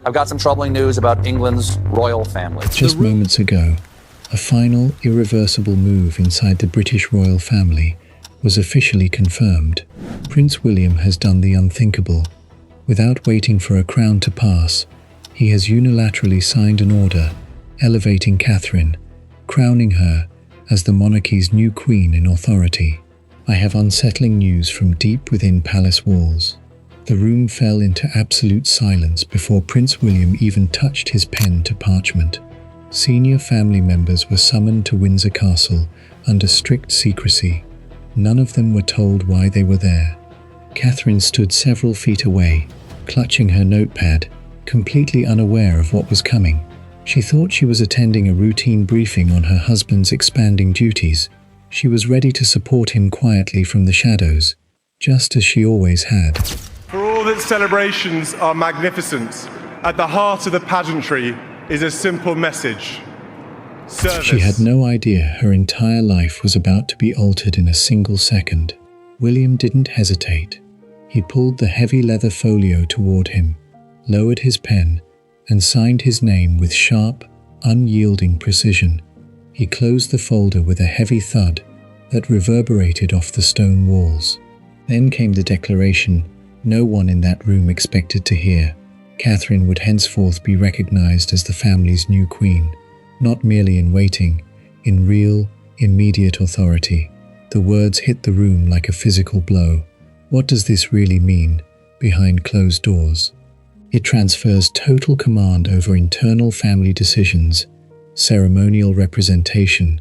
I've got some troubling news about England's royal family. Just moments ago, a final, irreversible move inside the British royal family was officially confirmed. Prince William has done the unthinkable. Without waiting for a crown to pass, he has unilaterally signed an order elevating Catherine, crowning her as the monarchy's new queen in authority. I have unsettling news from deep within palace walls. The room fell into absolute silence before Prince William even touched his pen to parchment. Senior family members were summoned to Windsor Castle under strict secrecy. None of them were told why they were there. Catherine stood several feet away, clutching her notepad, completely unaware of what was coming. She thought she was attending a routine briefing on her husband's expanding duties. She was ready to support him quietly from the shadows, just as she always had. For all that celebrations are magnificent, at the heart of the pageantry is a simple message: service. She had no idea her entire life was about to be altered in a single second. William didn't hesitate. He pulled the heavy leather folio toward him, lowered his pen, and signed his name with sharp, unyielding precision. He closed the folder with a heavy thud that reverberated off the stone walls. Then came the declaration no one in that room expected to hear. Catherine would henceforth be recognized as the family's new queen, not merely in waiting, in real, immediate authority. The words hit the room like a physical blow. What does this really mean behind closed doors? It transfers total command over internal family decisions, ceremonial representation,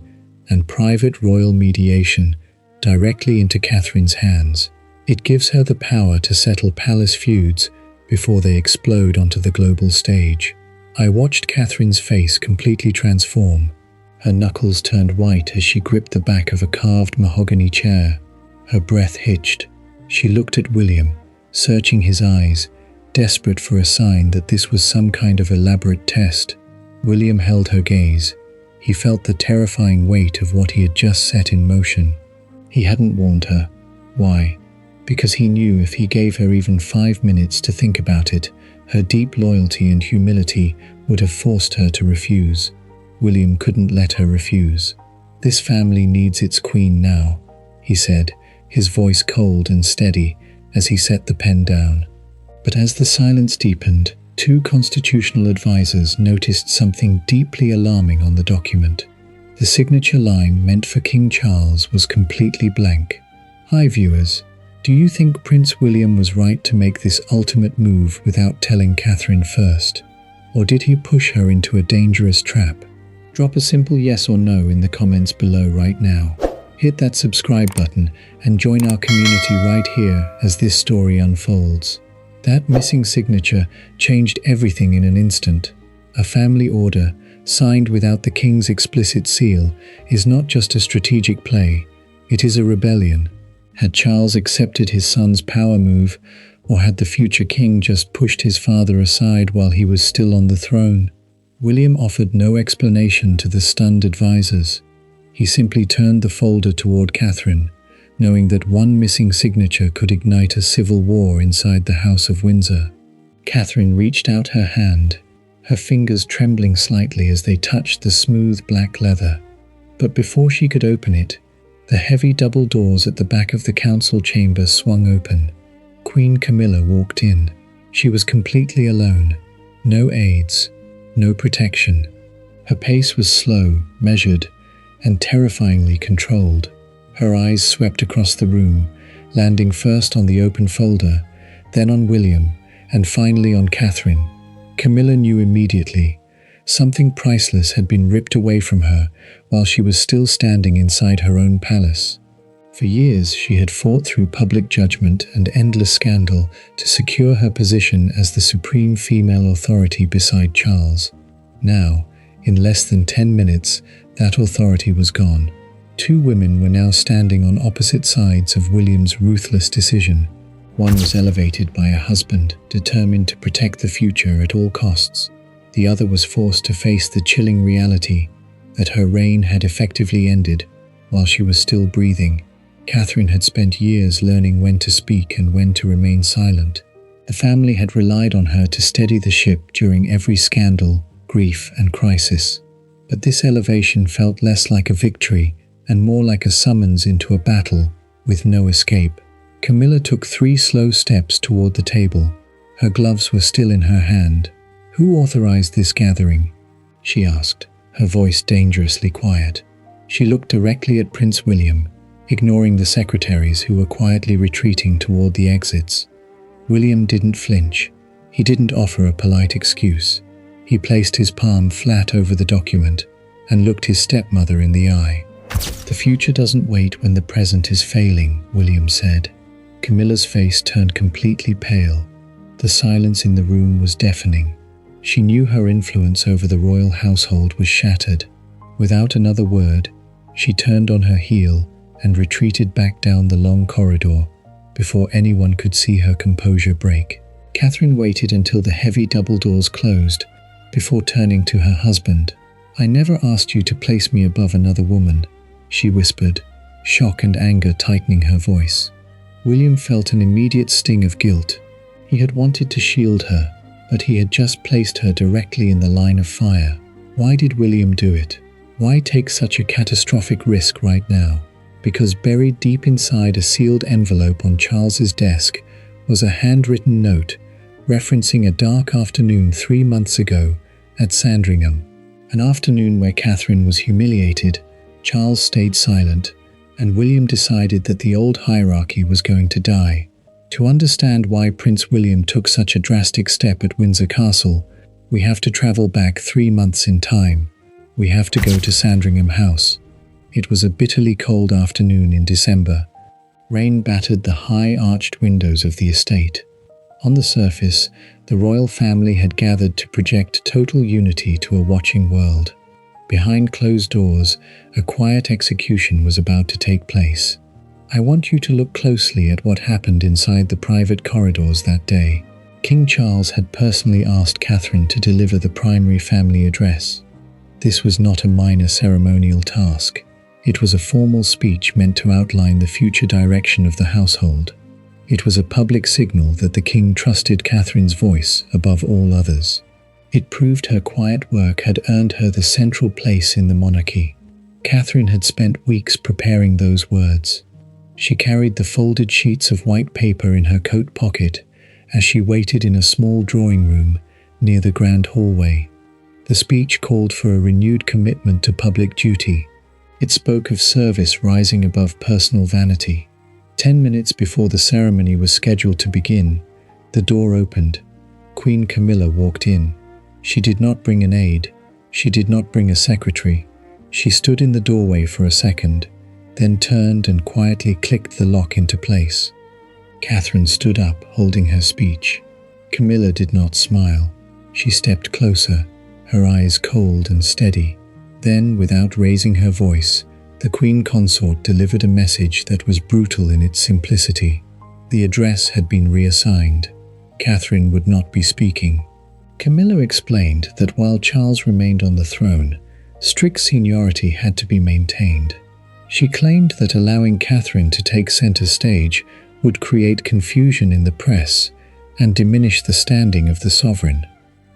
and private royal mediation directly into Catherine's hands. It gives her the power to settle palace feuds before they explode onto the global stage. I watched Catherine's face completely transform. Her knuckles turned white as she gripped the back of a carved mahogany chair. Her breath hitched. She looked at William, searching his eyes, desperate for a sign that this was some kind of elaborate test. William held her gaze. He felt the terrifying weight of what he had just set in motion. He hadn't warned her. Why? Because he knew if he gave her even 5 minutes to think about it, her deep loyalty and humility would have forced her to refuse. William couldn't let her refuse. "This family needs its queen now," he said, his voice cold and steady as he set the pen down. But as the silence deepened, 2 constitutional advisors noticed something deeply alarming on the document. The signature line meant for King Charles was completely blank. Hi viewers, do you think Prince William was right to make this ultimate move without telling Catherine first? Or did he push her into a dangerous trap? Drop a simple yes or no in the comments below right now. Hit that subscribe button and join our community right here as this story unfolds. That missing signature changed everything in an instant. A family order, signed without the king's explicit seal, is not just a strategic play, it is a rebellion. Had Charles accepted his son's power move, or had the future king just pushed his father aside while he was still on the throne? William offered no explanation to the stunned advisors. He simply turned the folder toward Catherine, knowing that one missing signature could ignite a civil war inside the House of Windsor. Catherine reached out her hand, her fingers trembling slightly as they touched the smooth black leather. But before she could open it, the heavy double doors at the back of the council chamber swung open. Queen Camilla walked in. She was completely alone. No aides, no protection. Her pace was slow, measured, and terrifyingly controlled. Her eyes swept across the room, landing first on the open folder, then on William, and finally on Catherine. Camilla knew immediately. Something priceless had been ripped away from her while she was still standing inside her own palace. For years, she had fought through public judgment and endless scandal to secure her position as the supreme female authority beside Charles. Now, in less than 10 minutes, that authority was gone. 2 women were now standing on opposite sides of William's ruthless decision. One was elevated by a husband, determined to protect the future at all costs. The other was forced to face the chilling reality that her reign had effectively ended while she was still breathing. Catherine had spent years learning when to speak and when to remain silent. The family had relied on her to steady the ship during every scandal, grief, and crisis. But this elevation felt less like a victory and more like a summons into a battle with no escape. Camilla took 3 slow steps toward the table. Her gloves were still in her hand. "Who authorized this gathering?" she asked, her voice dangerously quiet. She looked directly at Prince William, ignoring the secretaries who were quietly retreating toward the exits. William didn't flinch. He didn't offer a polite excuse. He placed his palm flat over the document and looked his stepmother in the eye. "The future doesn't wait when the present is failing," William said. Camilla's face turned completely pale. The silence in the room was deafening. She knew her influence over the royal household was shattered. Without another word, she turned on her heel and retreated back down the long corridor before anyone could see her composure break. Catherine waited until the heavy double doors closed before turning to her husband. "I never asked you to place me above another woman," she whispered, shock and anger tightening her voice. William felt an immediate sting of guilt. He had wanted to shield her, but he had just placed her directly in the line of fire. Why did William do it? Why take such a catastrophic risk right now? Because buried deep inside a sealed envelope on Charles's desk was a handwritten note referencing a dark afternoon 3 months ago at Sandringham. An afternoon where Catherine was humiliated, Charles stayed silent, and William decided that the old hierarchy was going to die. To understand why Prince William took such a drastic step at Windsor Castle, we have to travel back 3 months in time. We have to go to Sandringham House. It was a bitterly cold afternoon in December. Rain battered the high arched windows of the estate. On the surface, the royal family had gathered to project total unity to a watching world. Behind closed doors, a quiet execution was about to take place. I want you to look closely at what happened inside the private corridors that day. King Charles had personally asked Catherine to deliver the primary family address. This was not a minor ceremonial task. It was a formal speech meant to outline the future direction of the household. It was a public signal that the king trusted Catherine's voice above all others. It proved her quiet work had earned her the central place in the monarchy. Catherine had spent weeks preparing those words. She carried the folded sheets of white paper in her coat pocket as she waited in a small drawing room near the grand hallway. The speech called for a renewed commitment to public duty. It spoke of service rising above personal vanity. 10 minutes before the ceremony was scheduled to begin, the door opened. Queen Camilla walked in. She did not bring an aide. She did not bring a secretary. She stood in the doorway for a second, then turned and quietly clicked the lock into place. Catherine stood up, holding her speech. Camilla did not smile. She stepped closer, her eyes cold and steady. Then, without raising her voice, the Queen Consort delivered a message that was brutal in its simplicity. The address had been reassigned. Catherine would not be speaking. Camilla explained that while Charles remained on the throne, strict seniority had to be maintained. She claimed that allowing Catherine to take center stage would create confusion in the press and diminish the standing of the sovereign.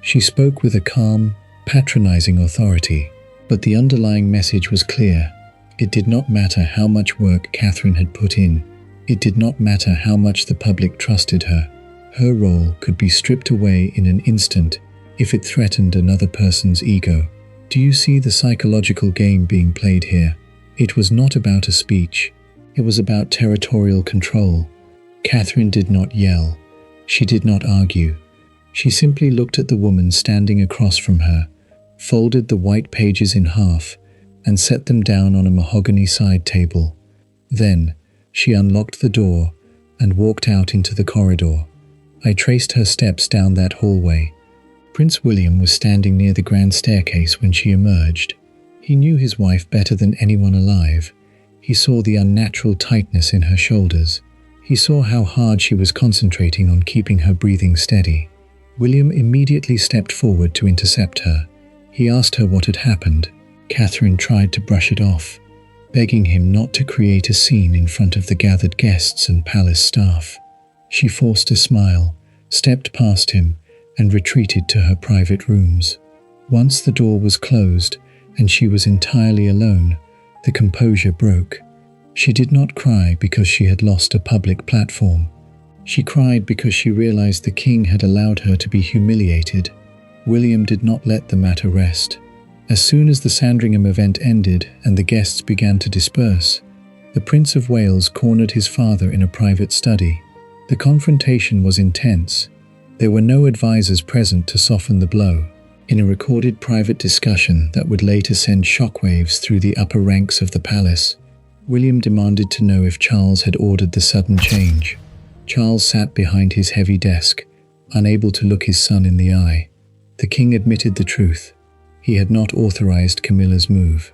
She spoke with a calm, patronizing authority, but the underlying message was clear. It did not matter how much work Catherine had put in. It did not matter how much the public trusted her. Her role could be stripped away in an instant if it threatened another person's ego. Do you see the psychological game being played here? It was not about a speech. It was about territorial control. Catherine did not yell. She did not argue. She simply looked at the woman standing across from her, folded the white pages in half, and set them down on a mahogany side table. Then, she unlocked the door and walked out into the corridor. I traced her steps down that hallway. Prince William was standing near the grand staircase when she emerged. He knew his wife better than anyone alive. He saw the unnatural tightness in her shoulders. He saw how hard she was concentrating on keeping her breathing steady. William immediately stepped forward to intercept her. He asked her what had happened. Catherine tried to brush it off, begging him not to create a scene in front of the gathered guests and palace staff. She forced a smile, stepped past him, and retreated to her private rooms. Once the door was closed and she was entirely alone, the composure broke. She did not cry because she had lost a public platform. She cried because she realized the king had allowed her to be humiliated. William did not let the matter rest. As soon as the Sandringham event ended and the guests began to disperse, the Prince of Wales cornered his father in a private study. The confrontation was intense. There were no advisors present to soften the blow. In a recorded private discussion that would later send shockwaves through the upper ranks of the palace, William demanded to know if Charles had ordered the sudden change. Charles sat behind his heavy desk, unable to look his son in the eye. The king admitted the truth. He had not authorized Camilla's move.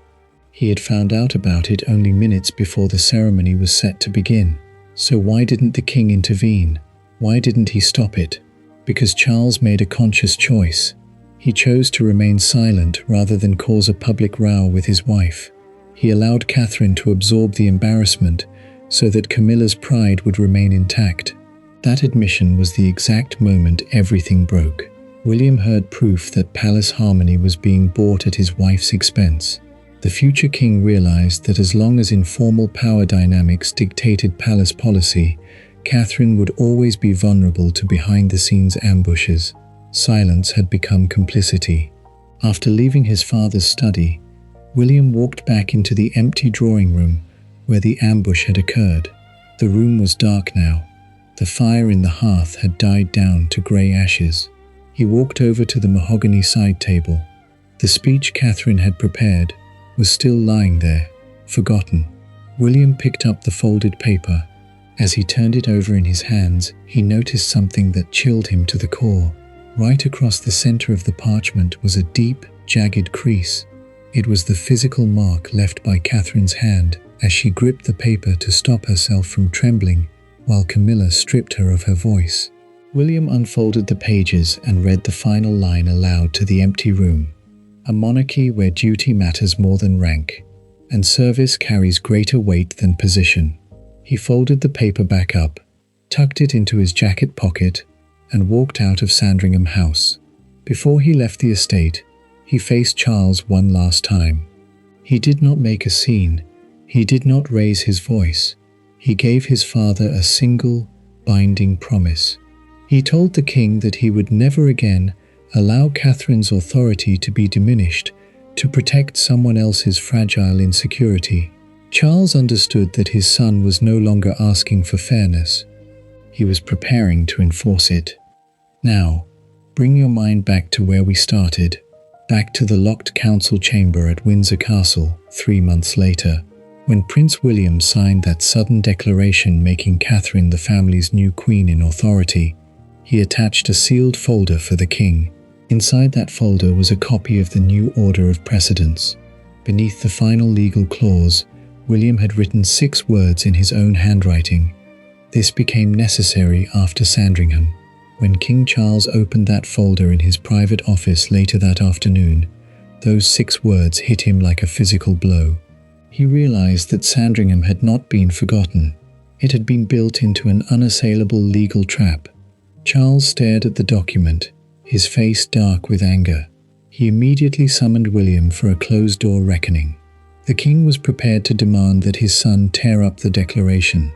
He had found out about it only minutes before the ceremony was set to begin. So why didn't the king intervene? Why didn't he stop it? Because Charles made a conscious choice. He chose to remain silent rather than cause a public row with his wife. He allowed Catherine to absorb the embarrassment so that Camilla's pride would remain intact. That admission was the exact moment everything broke. William heard proof that palace harmony was being bought at his wife's expense. The future king realized that as long as informal power dynamics dictated palace policy, Catherine would always be vulnerable to behind-the-scenes ambushes. Silence had become complicity. After leaving his father's study, William walked back into the empty drawing room where the ambush had occurred. The room was dark now. The fire in the hearth had died down to grey ashes. He walked over to the mahogany side table. The speech Catherine had prepared was still lying there, forgotten. William picked up the folded paper. As he turned it over in his hands, he noticed something that chilled him to the core. Right across the center of the parchment was a deep, jagged crease. It was the physical mark left by Catherine's hand as she gripped the paper to stop herself from trembling while Camilla stripped her of her voice. William unfolded the pages and read the final line aloud to the empty room. A monarchy where duty matters more than rank, and service carries greater weight than position. He folded the paper back up, tucked it into his jacket pocket, and walked out of Sandringham House. Before he left the estate, he faced Charles one last time. He did not make a scene. He did not raise his voice. He gave his father a single, binding promise. He told the king that he would never again allow Catherine's authority to be diminished to protect someone else's fragile insecurity. Charles understood that his son was no longer asking for fairness. He was preparing to enforce it. Now, bring your mind back to where we started, back to the locked council chamber at Windsor Castle 3 months later, when Prince William signed that sudden declaration making Catherine the family's new queen in authority. He attached a sealed folder for the king. Inside that folder was a copy of the new order of precedence. Beneath the final legal clause, William had written 6 words in his own handwriting. This became necessary after Sandringham. When King Charles opened that folder in his private office later that afternoon, those 6 words hit him like a physical blow. He realized that Sandringham had not been forgotten. It had been built into an unassailable legal trap. Charles stared at the document, his face dark with anger. He immediately summoned William for a closed-door reckoning. The king was prepared to demand that his son tear up the declaration.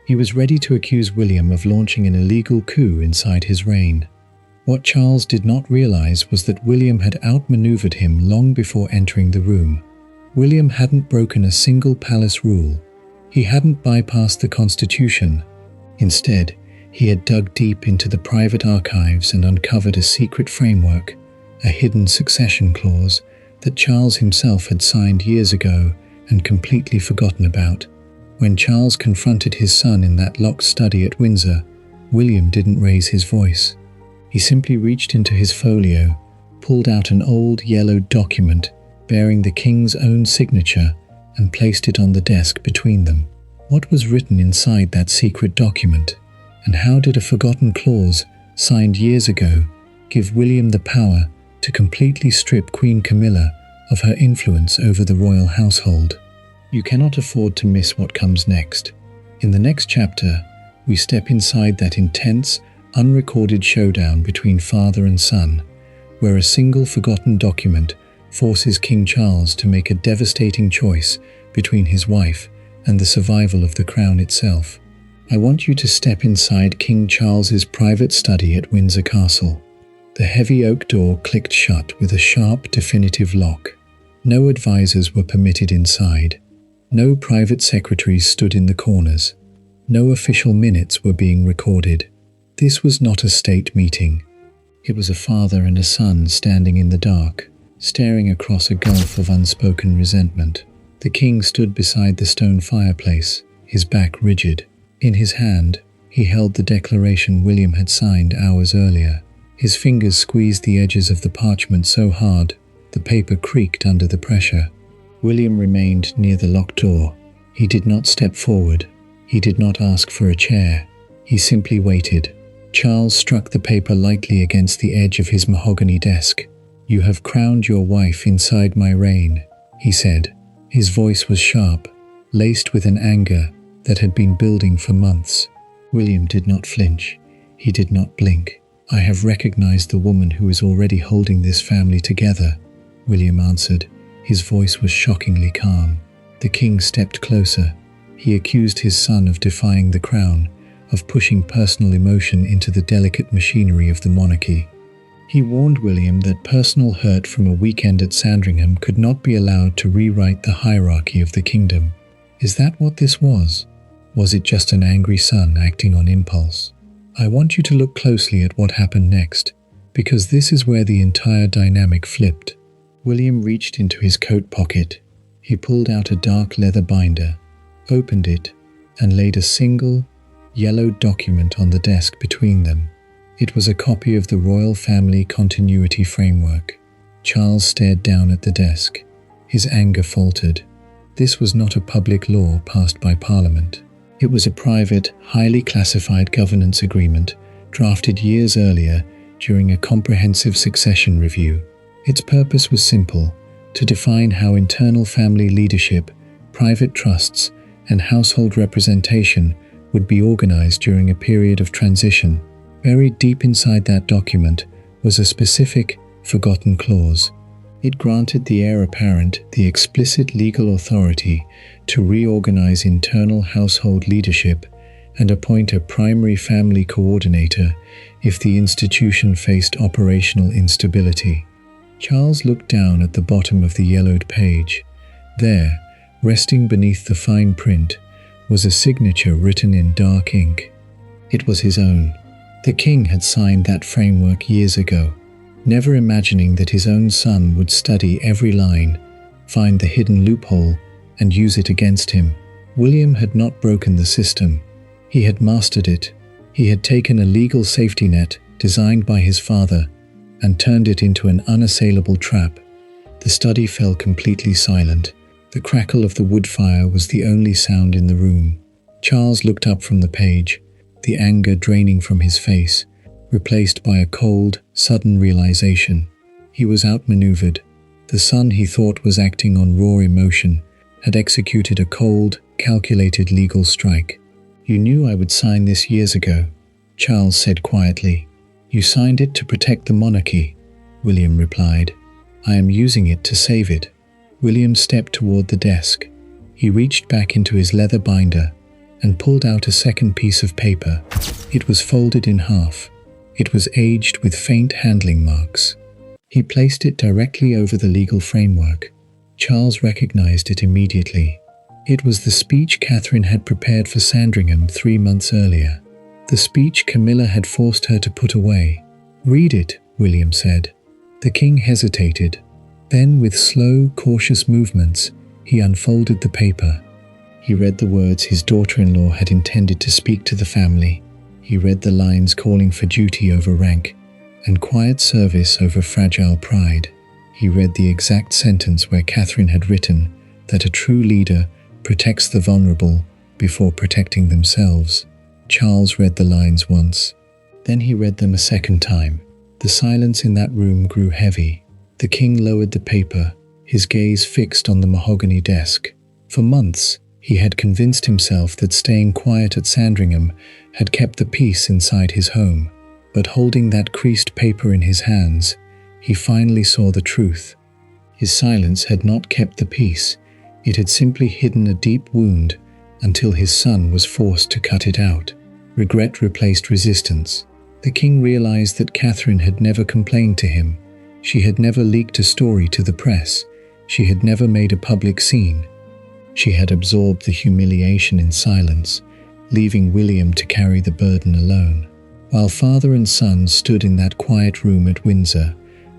He was ready to accuse William of launching an illegal coup inside his reign. What Charles did not realize was that William had outmaneuvered him long before entering the room. William hadn't broken a single palace rule. He hadn't bypassed the constitution. Instead, he had dug deep into the private archives and uncovered a secret framework, a hidden succession clause that Charles himself had signed years ago and completely forgotten about. When Charles confronted his son in that locked study at Windsor, William didn't raise his voice. He simply reached into his folio, pulled out an old yellowed document bearing the king's own signature, and placed it on the desk between them. What was written inside that secret document? And how did a forgotten clause, signed years ago, give William the power to completely strip Queen Camilla of her influence over the royal household? You cannot afford to miss what comes next. In the next chapter, we step inside that intense, unrecorded showdown between father and son, where a single forgotten document forces King Charles to make a devastating choice between his wife and the survival of the crown itself. I want you to step inside King Charles's private study at Windsor Castle. The heavy oak door clicked shut with a sharp, definitive lock. No advisors were permitted inside. No private secretaries stood in the corners. No official minutes were being recorded. This was not a state meeting. It was a father and a son standing in the dark, staring across a gulf of unspoken resentment. The king stood beside the stone fireplace, his back rigid. In his hand, he held the declaration William had signed hours earlier. His fingers squeezed the edges of the parchment so hard, the paper creaked under the pressure. William remained near the locked door. He did not step forward. He did not ask for a chair. He simply waited. Charles struck the paper lightly against the edge of his mahogany desk. "You have crowned your wife inside my reign," he said. His voice was sharp, laced with an anger that had been building for months. William did not flinch. He did not blink. "I have recognized the woman who is already holding this family together," William answered. His voice was shockingly calm. The king stepped closer. He accused his son of defying the crown, of pushing personal emotion into the delicate machinery of the monarchy. He warned William that personal hurt from a weekend at Sandringham could not be allowed to rewrite the hierarchy of the kingdom. Is that what this was? Was it just an angry son acting on impulse? I want you to look closely at what happened next, because this is where the entire dynamic flipped. William reached into his coat pocket. He pulled out a dark leather binder, opened it, and laid a single, yellow document on the desk between them. It was a copy of the Royal Family Continuity Framework. Charles stared down at the desk. His anger faltered. This was not a public law passed by Parliament. It was a private, highly classified governance agreement drafted years earlier during a comprehensive succession review. Its purpose was simple: to define how internal family leadership, private trusts, and household representation would be organized during a period of transition. Buried deep inside that document was a specific, forgotten clause. It granted the heir apparent the explicit legal authority to reorganize internal household leadership and appoint a primary family coordinator if the institution faced operational instability. Charles looked down at the bottom of the yellowed page. There, resting beneath the fine print, was a signature written in dark ink. It was his own. The king had signed that framework years ago, never imagining that his own son would study every line, find the hidden loophole, and use it against him. William had not broken the system. He had mastered it. He had taken a legal safety net designed by his father and turned it into an unassailable trap. The study fell completely silent. The crackle of the wood fire was the only sound in the room. Charles looked up from the page, the anger draining from his face, replaced by a cold, sudden realization. He was outmaneuvered. The son he thought was acting on raw emotion had executed a cold, calculated legal strike. "You knew I would sign this years ago," Charles said quietly. "You signed it to protect the monarchy," William replied. "I am using it to save it." William stepped toward the desk. He reached back into his leather binder and pulled out a second piece of paper. It was folded in half. It was aged with faint handling marks. He placed it directly over the legal framework. Charles recognized it immediately. It was the speech Catherine had prepared for Sandringham 3 months earlier. The speech Camilla had forced her to put away. "Read it," William said. The king hesitated. Then, with slow, cautious movements, he unfolded the paper. He read the words his daughter-in-law had intended to speak to the family. He read the lines calling for duty over rank and quiet service over fragile pride. He read the exact sentence where Catherine had written that a true leader protects the vulnerable before protecting themselves. Charles read the lines once. Then he read them a second time. The silence in that room grew heavy. The king lowered the paper, his gaze fixed on the mahogany desk. For months, he had convinced himself that staying quiet at Sandringham had kept the peace inside his home. But holding that creased paper in his hands, he finally saw the truth. His silence had not kept the peace. It had simply hidden a deep wound until his son was forced to cut it out. Regret replaced resistance. The king realized that Catherine had never complained to him. She had never leaked a story to the press. She had never made a public scene. She had absorbed the humiliation in silence, leaving William to carry the burden alone. While father and son stood in that quiet room at Windsor,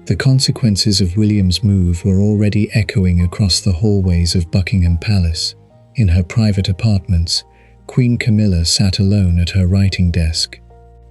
the consequences of William's move were already echoing across the hallways of Buckingham Palace. In her private apartments, Queen Camilla sat alone at her writing desk.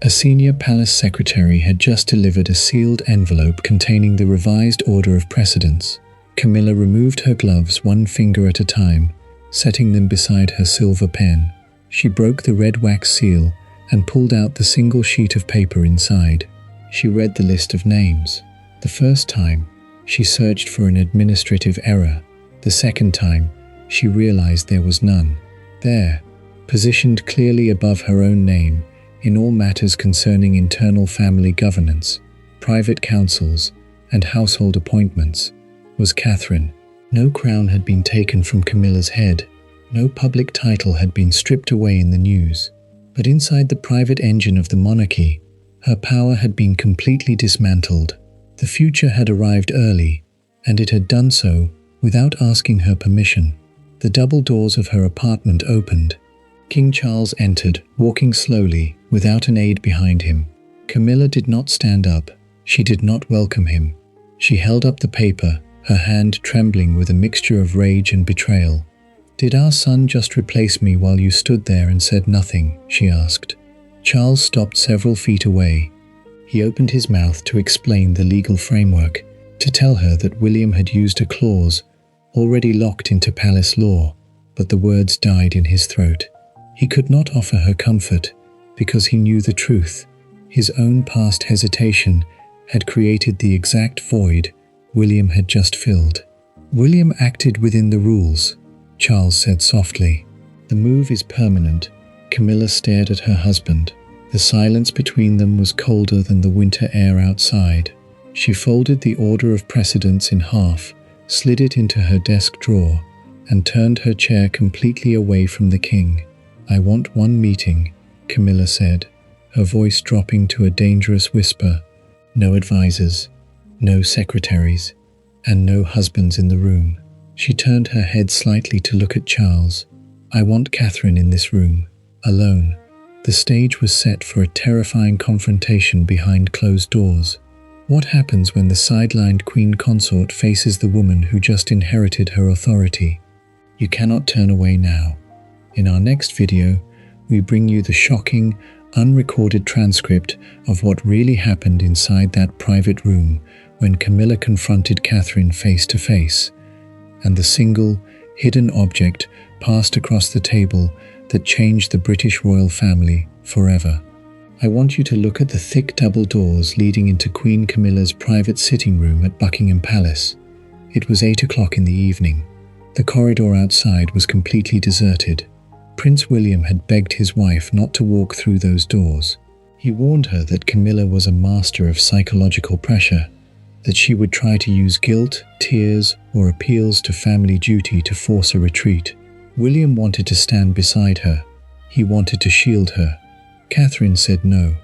A senior palace secretary had just delivered a sealed envelope containing the revised order of precedence. Camilla removed her gloves one finger at a time, setting them beside her silver pen. She broke the red wax seal and pulled out the single sheet of paper inside. She read the list of names. The first time, she searched for an administrative error. The second time, she realized there was none. There, positioned clearly above her own name, in all matters concerning internal family governance, private councils, and household appointments, was Catherine. No crown had been taken from Camilla's head. No public title had been stripped away in the news. But inside the private engine of the monarchy, her power had been completely dismantled. The future had arrived early, and it had done so without asking her permission. The double doors of her apartment opened. King Charles entered, walking slowly, without an aide behind him. Camilla did not stand up. She did not welcome him. She held up the paper, her hand trembling with a mixture of rage and betrayal. "Did our son just replace me while you stood there and said nothing?" she asked. Charles stopped several feet away. He opened his mouth to explain the legal framework, to tell her that William had used a clause already locked into palace law, but the words died in his throat. He could not offer her comfort because he knew the truth. His own past hesitation had created the exact void William had just filled. "William acted within the rules," Charles said softly. "The move is permanent." Camilla stared at her husband. The silence between them was colder than the winter air outside. She folded the order of precedence in half, slid it into her desk drawer, and turned her chair completely away from the king. "I want one meeting," Camilla said, her voice dropping to a dangerous whisper. "No advisors, no secretaries, and no husbands in the room." She turned her head slightly to look at Charles. "I want Catherine in this room, alone." The stage was set for a terrifying confrontation behind closed doors. What happens when the sidelined queen consort faces the woman who just inherited her authority? You cannot turn away now. In our next video, we bring you the shocking, unrecorded transcript of what really happened inside that private room when Camilla confronted Catherine face to face, and the single, hidden object passed across the table that changed the British royal family forever. I want you to look at the thick double doors leading into Queen Camilla's private sitting room at Buckingham Palace. It was 8 o'clock in the evening. The corridor outside was completely deserted. Prince William had begged his wife not to walk through those doors. He warned her that Camilla was a master of psychological pressure, that she would try to use guilt, tears, or appeals to family duty to force a retreat. William wanted to stand beside her. He wanted to shield her. Catherine said no.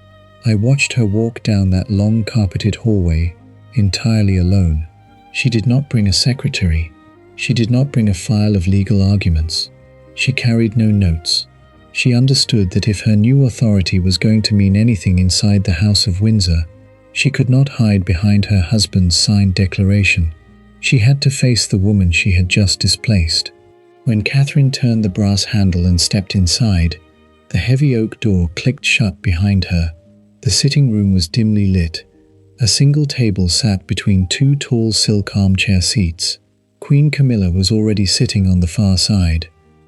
I watched her walk down that long carpeted hallway, entirely alone. She did not bring a secretary. She did not bring a file of legal arguments. She carried no notes. She understood that if her new authority was going to mean anything inside the House of Windsor, she could not hide behind her husband's signed declaration. She had to face the woman she had just displaced. When Catherine turned the brass handle and stepped inside, the heavy oak door clicked shut behind her. The sitting room was dimly lit. A single table sat between two tall silk armchair seats. Queen Camilla was already sitting on the far side.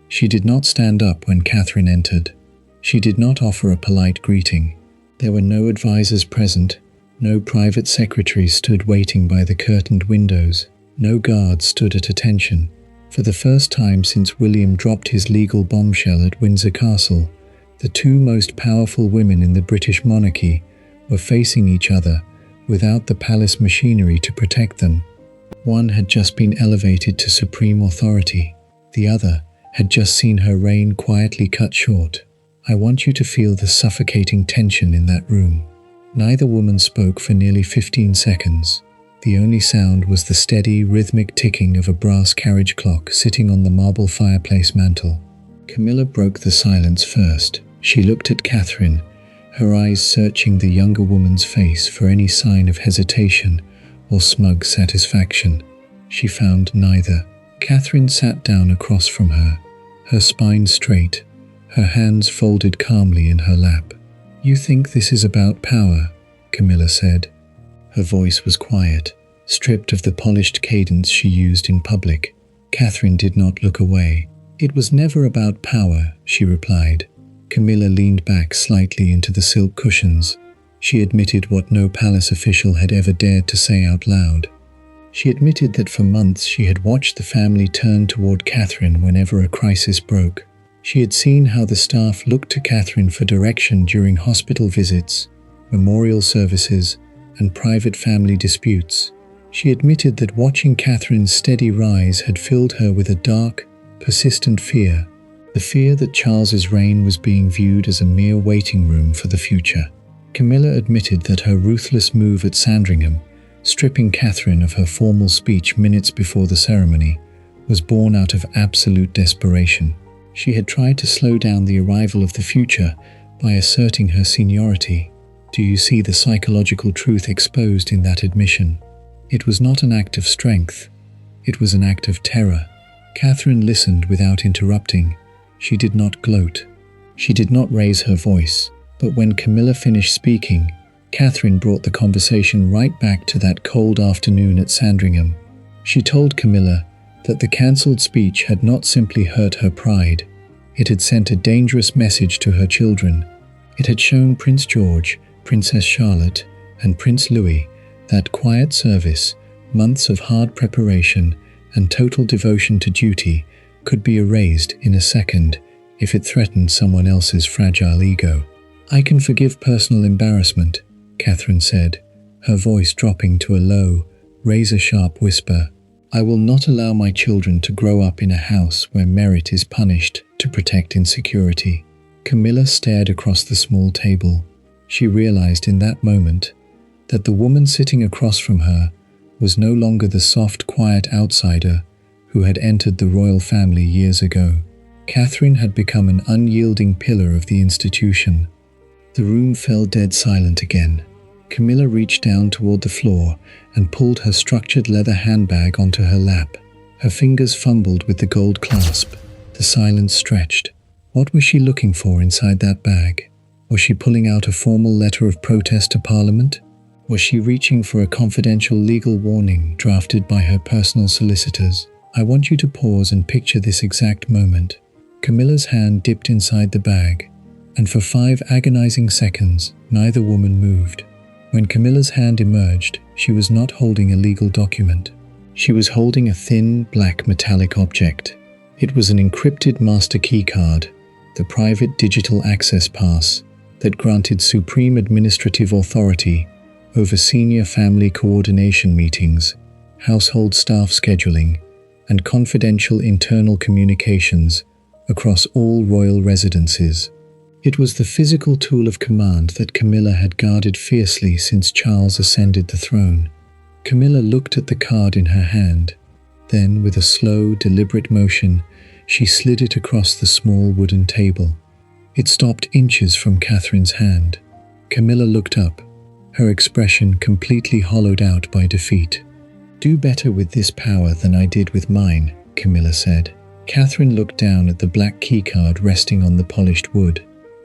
She did not stand up when Catherine entered. She did not offer a polite greeting. There were no advisors present. No private secretaries stood waiting by the curtained windows. No guards stood at attention. For the first time since William dropped his legal bombshell at Windsor Castle, the two most powerful women in the British monarchy were facing each other without the palace machinery to protect them. One had just been elevated to supreme authority. The other had just seen her reign quietly cut short. I want you to feel the suffocating tension in that room. Neither woman spoke for nearly 15 seconds. The only sound was the steady, rhythmic ticking of a brass carriage clock sitting on the marble fireplace mantel. Camilla broke the silence first. She looked at Catherine, her eyes searching the younger woman's face for any sign of hesitation or smug satisfaction. She found neither. Catherine sat down across from her, her spine straight, her hands folded calmly in her lap. "You think this is about power," Camilla said. Her voice was quiet, stripped of the polished cadence she used in public. Catherine did not look away. "It was never about power," she replied. Camilla leaned back slightly into the silk cushions. She admitted what no palace official had ever dared to say out loud. She admitted that for months she had watched the family turn toward Catherine whenever a crisis broke. She had seen how the staff looked to Catherine for direction during hospital visits, memorial services, and private family disputes. She admitted that watching Catherine's steady rise had filled her with a dark, persistent fear, the fear that Charles's reign was being viewed as a mere waiting room for the future. Camilla admitted that her ruthless move at Sandringham, stripping Catherine of her formal speech minutes before the ceremony, was born out of absolute desperation. She had tried to slow down the arrival of the future by asserting her seniority. Do you see the psychological truth exposed in that admission? It was not an act of strength. It was an act of terror. Catherine listened without interrupting. She did not gloat. She did not raise her voice. But when Camilla finished speaking, Catherine brought the conversation right back to that cold afternoon at Sandringham. She told Camilla that the cancelled speech had not simply hurt her pride. It had sent a dangerous message to her children. It had shown Prince George, Princess Charlotte, and Prince Louis that quiet service, months of hard preparation, and total devotion to duty could be erased in a second if it threatened someone else's fragile ego. "I can forgive personal embarrassment," Catherine said, her voice dropping to a low, razor-sharp whisper. "I will not allow my children to grow up in a house where merit is punished to protect insecurity." Camilla stared across the small table. She realized in that moment that the woman sitting across from her was no longer the soft, quiet outsider who had entered the royal family years ago. Catherine had become an unyielding pillar of the institution. The room fell dead silent again. Camilla reached down toward the floor and pulled her structured leather handbag onto her lap. Her fingers fumbled with the gold clasp. The silence stretched. What was she looking for inside that bag? Was she pulling out a formal letter of protest to Parliament? Was she reaching for a confidential legal warning drafted by her personal solicitors? I want you to pause and picture this exact moment. Camilla's hand dipped inside the bag, and for 5 agonizing seconds, neither woman moved. When Camilla's hand emerged, she was not holding a legal document. She was holding a thin, black metallic object. It was an encrypted master key card, the private digital access pass that granted supreme administrative authority over senior family coordination meetings, household staff scheduling, and confidential internal communications across all royal residences. It was the physical tool of command that Camilla had guarded fiercely since Charles ascended the throne. Camilla looked at the card in her hand. Then, with a slow, deliberate motion, she slid it across the small wooden table. It stopped inches from Catherine's hand. Camilla looked up, her expression completely hollowed out by defeat. "Do better with this power than I did with mine," Camilla said. Catherine looked down at the black keycard resting on the polished wood.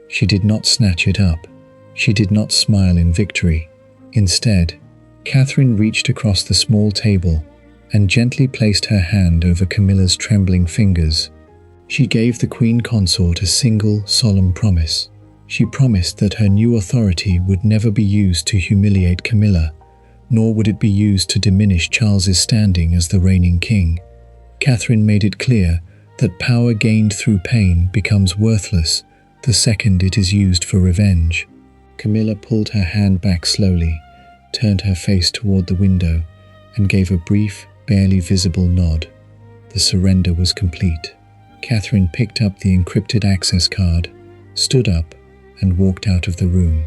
She did not snatch it up. She did not smile in victory. Instead, Catherine reached across the small table and gently placed her hand over Camilla's trembling fingers. She gave the Queen Consort a single, solemn promise. She promised that her new authority would never be used to humiliate Camilla, nor would it be used to diminish Charles's standing as the reigning king. Catherine made it clear that power gained through pain becomes worthless the second it is used for revenge. Camilla pulled her hand back slowly, turned her face toward the window, and gave a brief, barely visible nod. The surrender was complete. Catherine picked up the encrypted access card, stood up, and walked out of the room.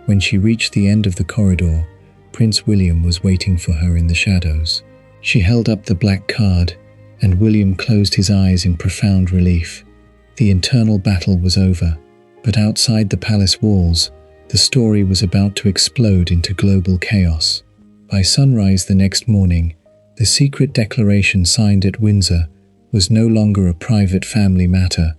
When she reached the end of the corridor, Prince William was waiting for her in the shadows. She held up the black card, and William closed his eyes in profound relief. The internal battle was over, but outside the palace walls, the story was about to explode into global chaos. By sunrise the next morning, the secret declaration signed at Windsor was no longer a private family matter.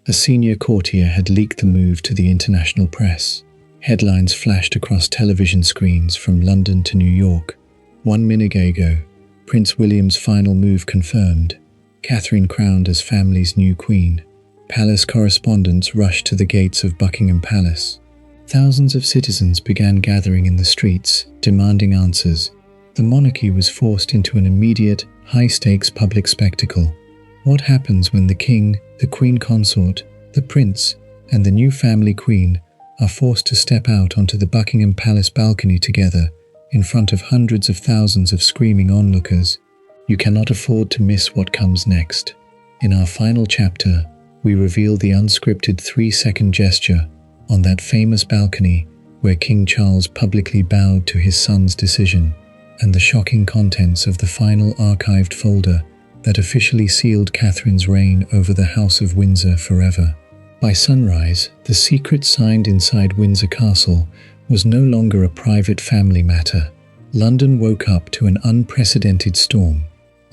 A senior courtier had leaked the move to the international press. Headlines flashed across television screens from London to New York. 1 minute ago, Prince William's final move confirmed. Catherine crowned as family's new queen. Palace correspondents rushed to the gates of Buckingham Palace. Thousands of citizens began gathering in the streets, demanding answers. The monarchy was forced into an immediate, high-stakes public spectacle. What happens when the king, the queen consort, the prince, and the new family queen are forced to step out onto the Buckingham Palace balcony together, in front of hundreds of thousands of screaming onlookers? You cannot afford to miss what comes next. In our final chapter, we reveal the unscripted 3-second gesture on that famous balcony where King Charles publicly bowed to his son's decision, and the shocking contents of the final archived folder that officially sealed Catherine's reign over the House of Windsor forever. By sunrise, the secret signed inside Windsor Castle was no longer a private family matter. London woke up to an unprecedented storm.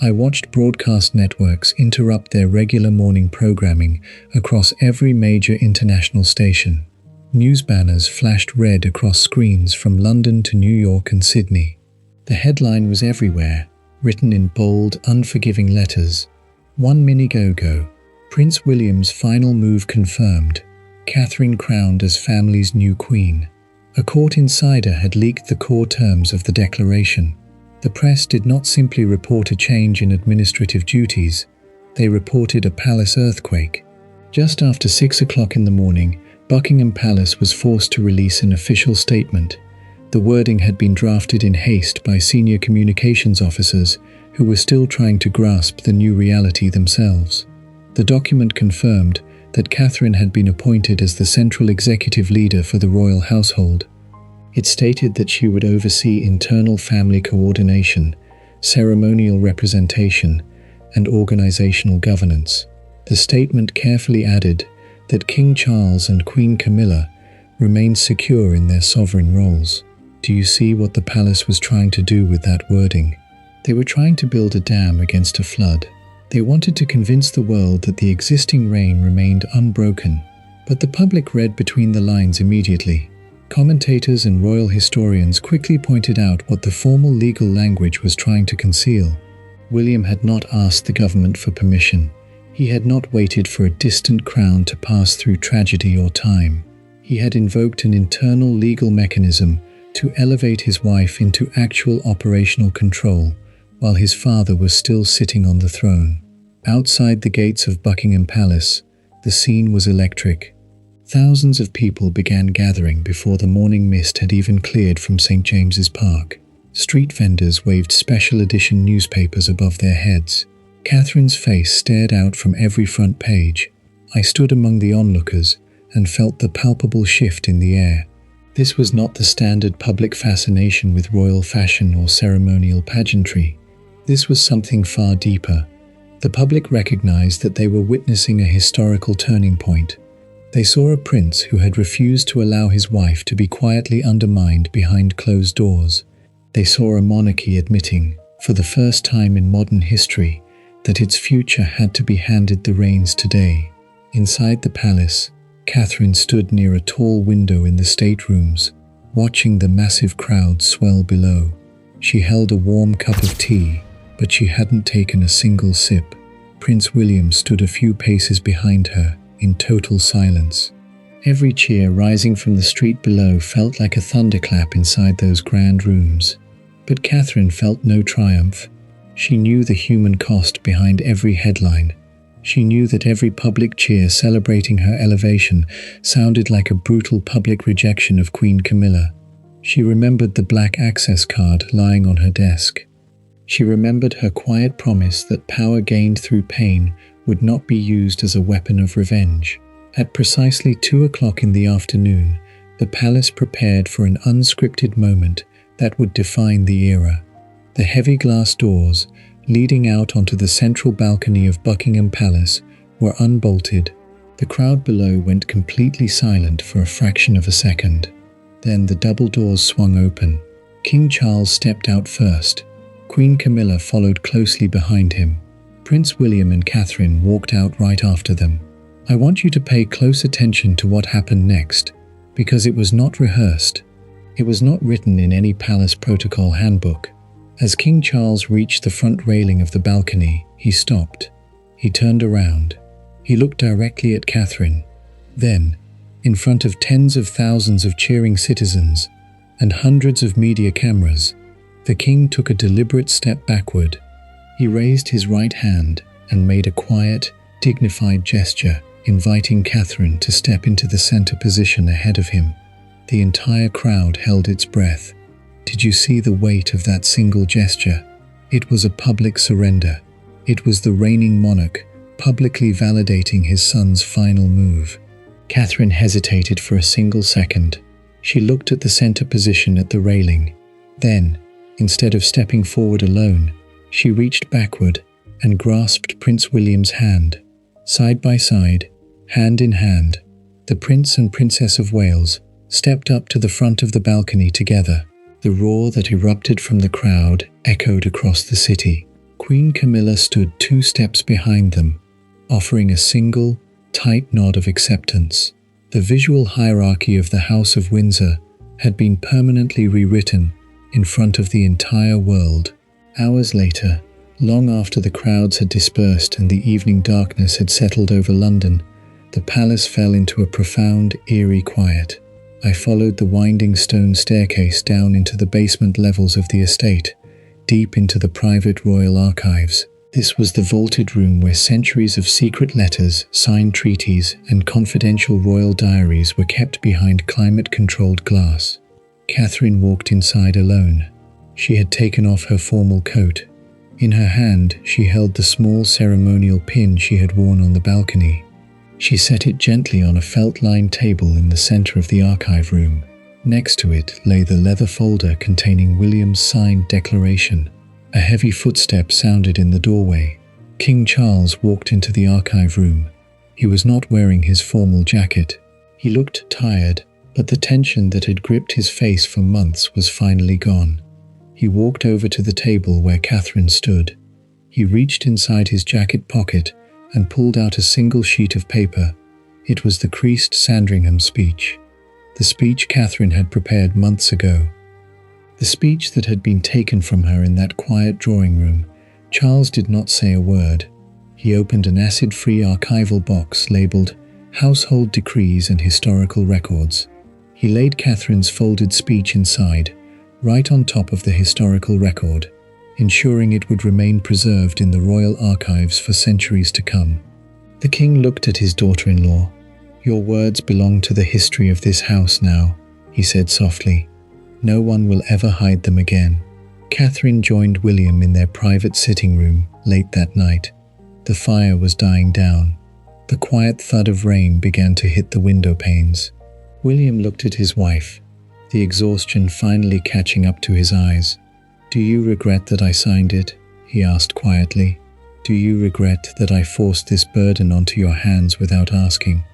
I watched broadcast networks interrupt their regular morning programming across every major international station. News banners flashed red across screens from London to New York and Sydney. The headline was everywhere, written in bold, unforgiving letters. 1 minute go-go. Prince William's final move confirmed. Catherine crowned as family's new queen. A court insider had leaked the core terms of the declaration. The press did not simply report a change in administrative duties. They reported a palace earthquake. Just after 6 o'clock in the morning, Buckingham Palace was forced to release an official statement. The wording had been drafted in haste by senior communications officers who were still trying to grasp the new reality themselves. The document confirmed that Catherine had been appointed as the central executive leader for the royal household. It stated that she would oversee internal family coordination, ceremonial representation, and organizational governance. The statement carefully added that King Charles and Queen Camilla remained secure in their sovereign roles. Do you see what the palace was trying to do with that wording? They were trying to build a dam against a flood. They wanted to convince the world that the existing reign remained unbroken. But the public read between the lines immediately. Commentators and royal historians quickly pointed out what the formal legal language was trying to conceal. William had not asked the government for permission. He had not waited for a distant crown to pass through tragedy or time. He had invoked an internal legal mechanism to elevate his wife into actual operational control, while his father was still sitting on the throne. Outside the gates of Buckingham Palace, the scene was electric. Thousands of people began gathering before the morning mist had even cleared from St. James's Park. Street vendors waved special edition newspapers above their heads. Catherine's face stared out from every front page. I stood among the onlookers and felt the palpable shift in the air. This was not the standard public fascination with royal fashion or ceremonial pageantry. This was something far deeper. The public recognized that they were witnessing a historical turning point. They saw a prince who had refused to allow his wife to be quietly undermined behind closed doors. They saw a monarchy admitting, for the first time in modern history, that its future had to be handed the reins today. Inside the palace, Catherine stood near a tall window in the staterooms, watching the massive crowd swell below. She held a warm cup of tea, but she hadn't taken a single sip. Prince William stood a few paces behind her, in total silence. Every cheer rising from the street below felt like a thunderclap inside those grand rooms. But Catherine felt no triumph. She knew the human cost behind every headline. She knew that every public cheer celebrating her elevation sounded like a brutal public rejection of Queen Camilla. She remembered the black access card lying on her desk. She remembered her quiet promise that power gained through pain would not be used as a weapon of revenge. At precisely 2 o'clock in the afternoon, the palace prepared for an unscripted moment that would define the era. The heavy glass doors, leading out onto the central balcony of Buckingham Palace, were unbolted. The crowd below went completely silent for a fraction of a second. Then the double doors swung open. King Charles stepped out first. Queen Camilla followed closely behind him. Prince William and Catherine walked out right after them. I want you to pay close attention to what happened next, because it was not rehearsed. It was not written in any palace protocol handbook. As King Charles reached the front railing of the balcony, he stopped. He turned around. He looked directly at Catherine. Then, in front of tens of thousands of cheering citizens and hundreds of media cameras, the king took a deliberate step backward. He raised his right hand and made a quiet, dignified gesture, inviting Catherine to step into the center position ahead of him. The entire crowd held its breath. Did you see the weight of that single gesture? It was a public surrender. It was the reigning monarch publicly validating his son's final move. Catherine hesitated for a single second. She looked at the center position at the railing. Then, instead of stepping forward alone, she reached backward and grasped Prince William's hand. Side by side, hand in hand, the Prince and Princess of Wales stepped up to the front of the balcony together. The roar that erupted from the crowd echoed across the city. Queen Camilla stood 2 steps behind them, offering a single, tight nod of acceptance. The visual hierarchy of the House of Windsor had been permanently rewritten in front of the entire world. Hours later, long after the crowds had dispersed and the evening darkness had settled over London, the palace fell into a profound, eerie quiet. I followed the winding stone staircase down into the basement levels of the estate, deep into the private royal archives. This was the vaulted room where centuries of secret letters, signed treaties, and confidential royal diaries were kept behind climate-controlled glass. Catherine walked inside alone. She had taken off her formal coat. In her hand, she held the small ceremonial pin she had worn on the balcony. She set it gently on a felt-lined table in the center of the archive room. Next to it lay the leather folder containing William's signed declaration. A heavy footstep sounded in the doorway. King Charles walked into the archive room. He was not wearing his formal jacket. He looked tired, but the tension that had gripped his face for months was finally gone. He walked over to the table where Catherine stood. He reached inside his jacket pocket and pulled out a single sheet of paper. It was the creased Sandringham speech. The speech Catherine had prepared months ago. The speech that had been taken from her in that quiet drawing room. Charles did not say a word. He opened an acid-free archival box labeled Household Decrees and Historical Records. He laid Catherine's folded speech inside, right on top of the historical record, ensuring it would remain preserved in the royal archives for centuries to come. The king looked at his daughter-in-law. "Your words belong to the history of this house now," he said softly. "No one will ever hide them again." Catherine joined William in their private sitting room late that night. The fire was dying down. The quiet thud of rain began to hit the window panes. William looked at his wife, the exhaustion finally catching up to his eyes. "Do you regret that I signed it?" he asked quietly. "Do you regret that I forced this burden onto your hands without asking?"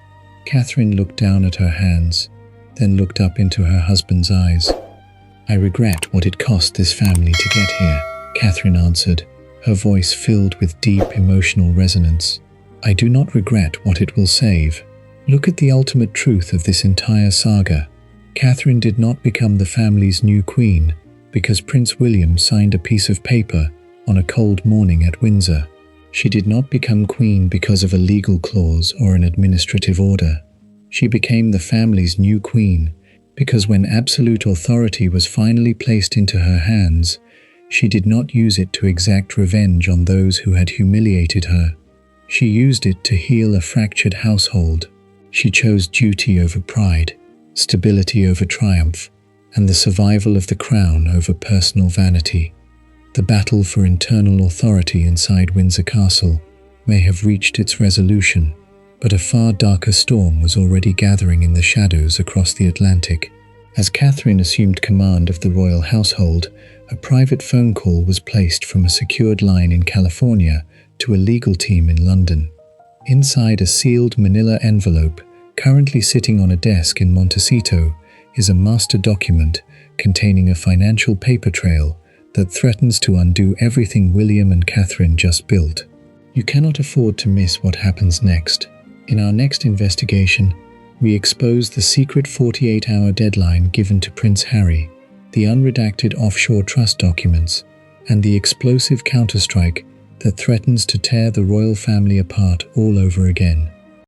Catherine looked down at her hands, then looked up into her husband's eyes. "I regret what it cost this family to get here," Catherine answered, her voice filled with deep emotional resonance. "I do not regret what it will save. Look at the ultimate truth of this entire saga. Catherine did not become the family's new queen because Prince William signed a piece of paper on a cold morning at Windsor. She did not become queen because of a legal clause or an administrative order. She became the family's new queen because when absolute authority was finally placed into her hands, she did not use it to exact revenge on those who had humiliated her. She used it to heal a fractured household. She chose duty over pride, stability over triumph, and the survival of the crown over personal vanity. The battle for internal authority inside Windsor Castle may have reached its resolution, but a far darker storm was already gathering in the shadows across the Atlantic. As Catherine assumed command of the royal household, a private phone call was placed from a secured line in California to a legal team in London. Inside a sealed manila envelope, currently sitting on a desk in Montecito, is a master document containing a financial paper trail that threatens to undo everything William and Catherine just built. You cannot afford to miss what happens next. In our next investigation, we expose the secret 48-hour deadline given to Prince Harry, the unredacted offshore trust documents, and the explosive counterstrike that threatens to tear the royal family apart all over again.